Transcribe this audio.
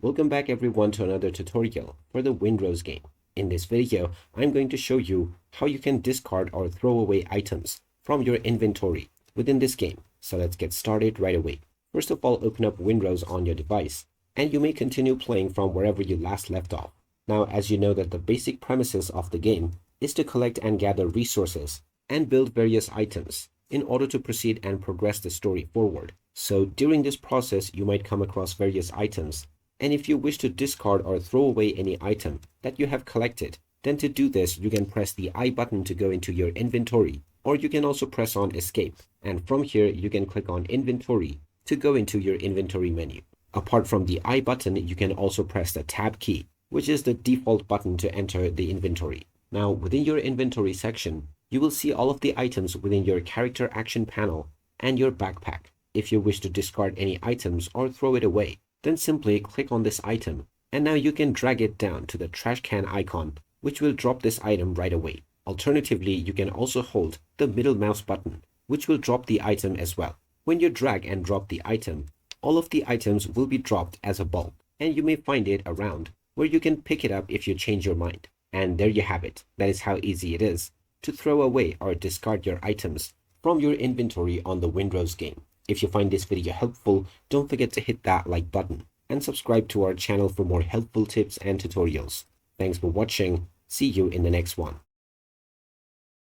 Welcome back everyone to another tutorial for the Windrose game. In this video, I'm going to show you how you can discard or throw away items from your inventory within this game. So let's get started right away. First of all, open up Windrose on your device and you may continue playing from wherever you last left off. Now, as you know that the basic premises of the game is to collect and gather resources and build various items in order to proceed and progress the story forward. So during this process, you might come across various items. And if you wish to discard or throw away any item that you have collected, then to do this, you can press the I button to go into your inventory, or you can also press on escape. And from here, you can click on inventory to go into your inventory menu. Apart from the I button, you can also press the tab key, which is the default button to enter the inventory. Now, within your inventory section, you will see all of the items within your character action panel and your backpack. If you wish to discard any items or throw it away, then simply click on this item, and now you can drag it down to the trash can icon, which will drop this item right away. Alternatively, you can also hold the middle mouse button, which will drop the item as well. When you drag and drop the item, all of the items will be dropped as a bulk, and you may find it around where you can pick it up if you change your mind. And there you have it. That is how easy it is to throw away or discard your items from your inventory on the Windrose game. If you find this video helpful, don't forget to hit that like button and subscribe to our channel for more helpful tips and tutorials. Thanks for watching. See you in the next one.